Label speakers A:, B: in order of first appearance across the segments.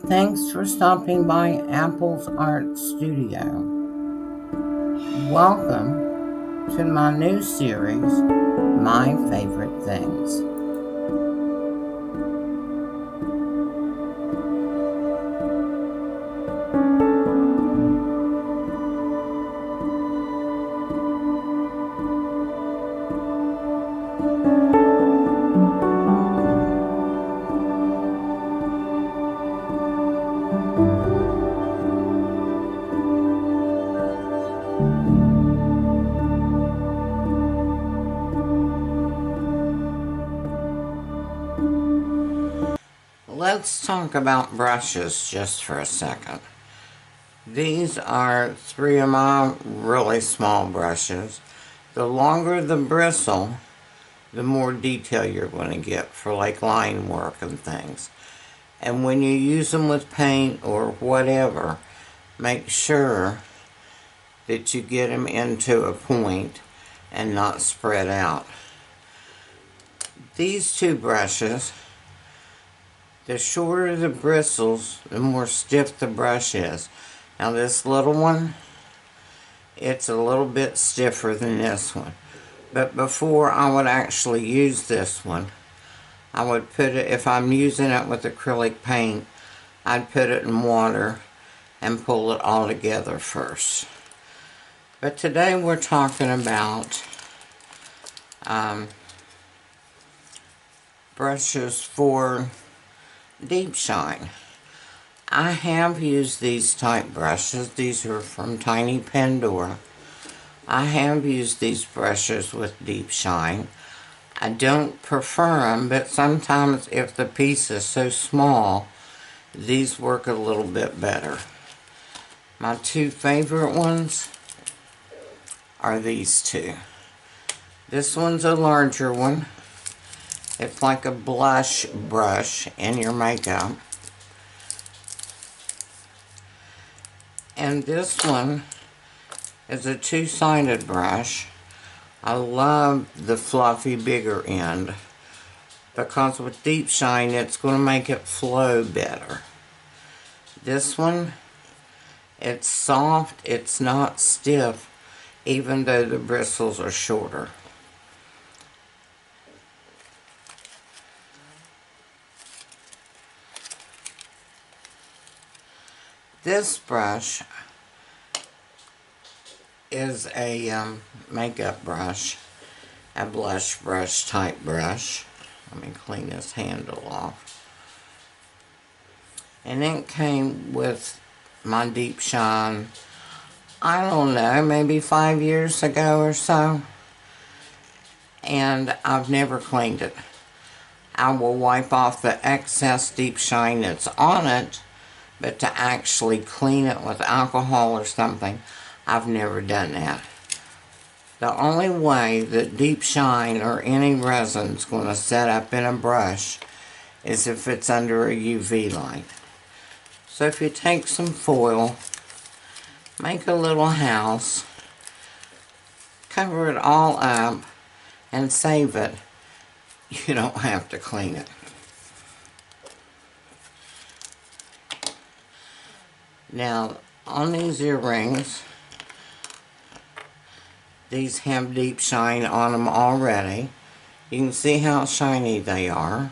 A: Thanks for stopping by Apple's Art Studio. Welcome to my new series, My Favorite Things. Let's talk about brushes just for a second. These are three of my really small brushes. The longer the bristle, the more detail you're going to get for like line work and things. And when you use them with paint or whatever, make sure that you get them into a point and not spread out. These two brushes, the shorter the bristles, the more stiff the brush is. Now this little one, it's a little bit stiffer than this one. But before I would actually use this one, I would put it, if I'm using it with acrylic paint, I'd put it in water and pull it all together first. But today we're talking about brushes for deep shine. I have used these type brushes. These are from Tiny Pandora. I have used these brushes with deep shine. I don't prefer them, but sometimes if the piece is so small, these work a little bit better. My two favorite ones are these two. This one's a larger one. It's like a blush brush in your makeup. And this one is a two-sided brush. I love the fluffy bigger end because with deep shine it's going to make it flow better. This one, it's soft, it's not stiff, even though the bristles are shorter. This brush is a makeup brush, a blush brush type brush. Let me clean this handle off. And it came with my deep shine, I don't know, maybe 5 years ago or so. And I've never cleaned it. I will wipe off the excess deep shine that's on it, but to actually clean it with alcohol or something, I've never done that. The only way that deep shine or any resin's going to set up in a brush is if it's under a UV light. So if you take some foil, make a little house, cover it all up, and save it, you don't have to clean it. Now, on these earrings, these have deep shine on them already. You can see how shiny they are.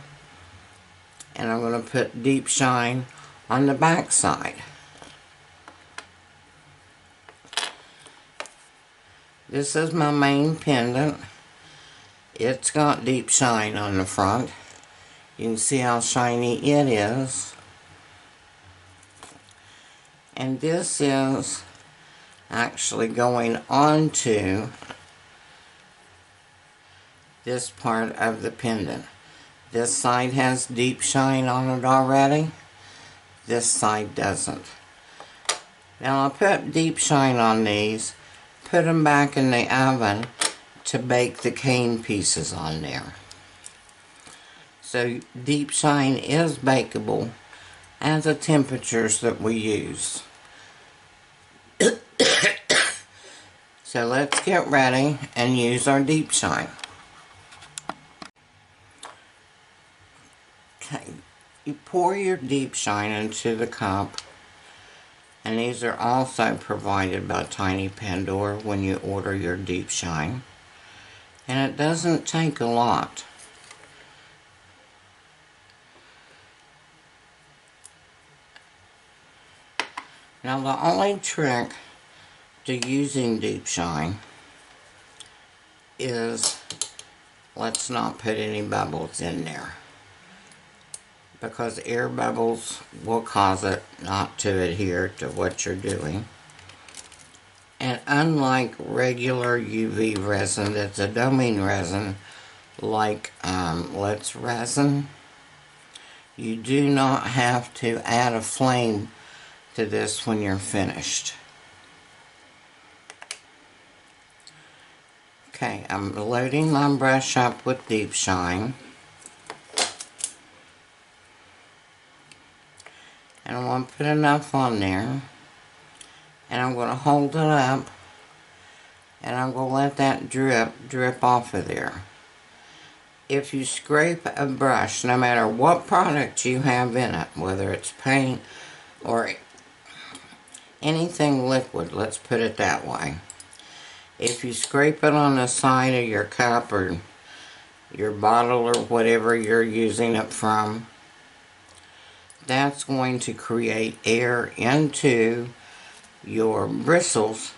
A: And I'm going to put deep shine on the back side. This is my main pendant. It's got deep shine on the front. You can see how shiny it is. And this is actually going onto this part of the pendant. This side has deep shine on it already. This side doesn't. Now I'll put deep shine on these, put them back in the oven to bake the cane pieces on there. So deep shine is bakeable at the temperatures that we use. So let's get ready and use our deep shine. Okay, You pour your deep shine into the cup, and these are also provided by Tiny Pandora when you order your deep shine. And it doesn't take a lot. Now the only trick to using deep shine is let's not put any bubbles in there, because air bubbles will cause it not to adhere to what you're doing. And unlike regular UV resin that's a domine resin, like Let's Resin, you do not have to add a flame to this when you're finished. Okay, I'm loading my brush up with deep shine. And I'm going to put enough on there. And I'm going to hold it up. And I'm going to let that drip off of there. If you scrape a brush, no matter what product you have in it, whether it's paint or anything liquid, let's put it that way. If you scrape it on the side of your cup or your bottle or whatever you're using it from, that's going to create air into your bristles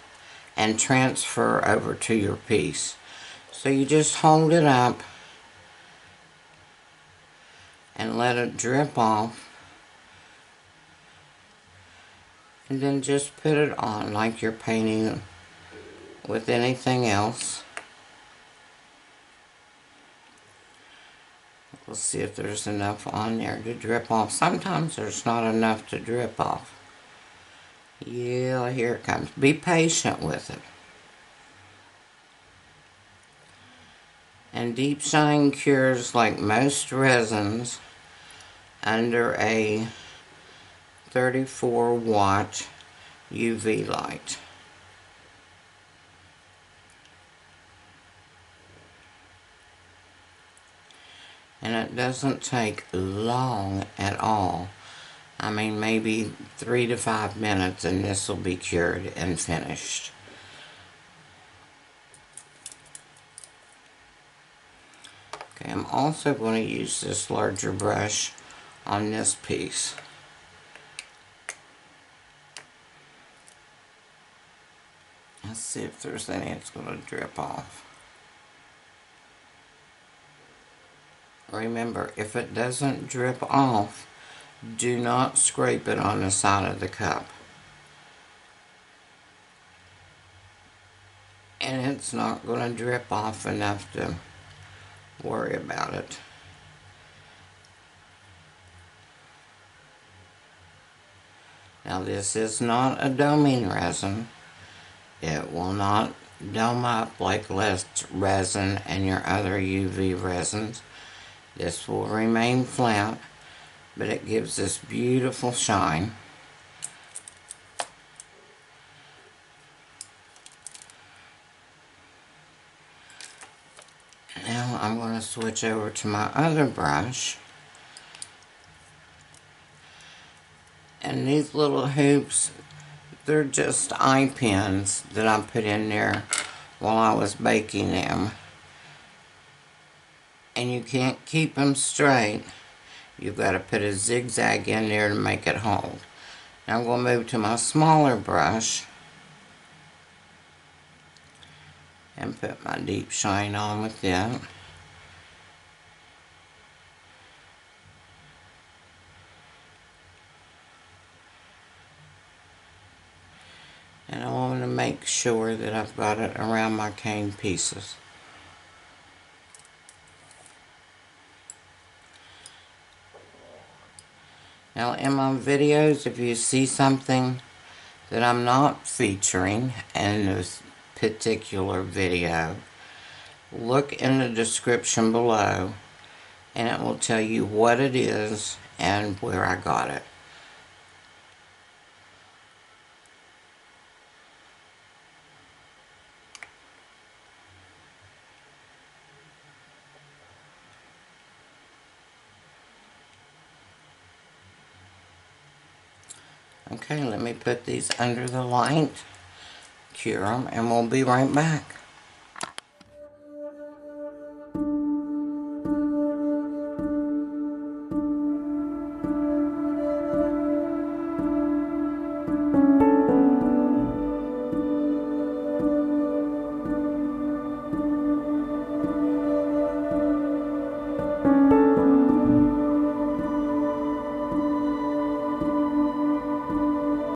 A: and transfer over to your piece. So you just hold it up and let it drip off, and then just put it on like you're painting with anything else. We'll see if there's enough on there to drip off. Sometimes there's not enough to drip off. Yeah, here it comes. Be patient with it. And deep shine cures like most resins under a 34-watt UV light. And it doesn't take long at all. I mean, maybe 3 to 5 minutes and this will be cured and finished. Okay, I'm also going to use this larger brush on this piece. Let's see if there's any that's going to drip off. Remember, if it doesn't drip off, do not scrape it on the side of the cup. And it's not going to drip off enough to worry about it. Now this is not a doming resin. It will not dome up like Let's Resin and your other UV resins. This will remain flat, but it gives this beautiful shine. Now I'm going to switch over to my other brush. And these little hoops, they're just eye pins that I put in there while I was baking them. And you can't keep them straight. You've got to put a zigzag in there to make it hold. Now I'm going to move to my smaller brush and put my deep shine on with it. And I want to make sure that I've got it around my cane pieces. Now in my videos, if you see something that I'm not featuring in this particular video, look in the description below and it will tell you what it is and where I got it. Okay, let me put these under the light, cure them, and we'll be right back.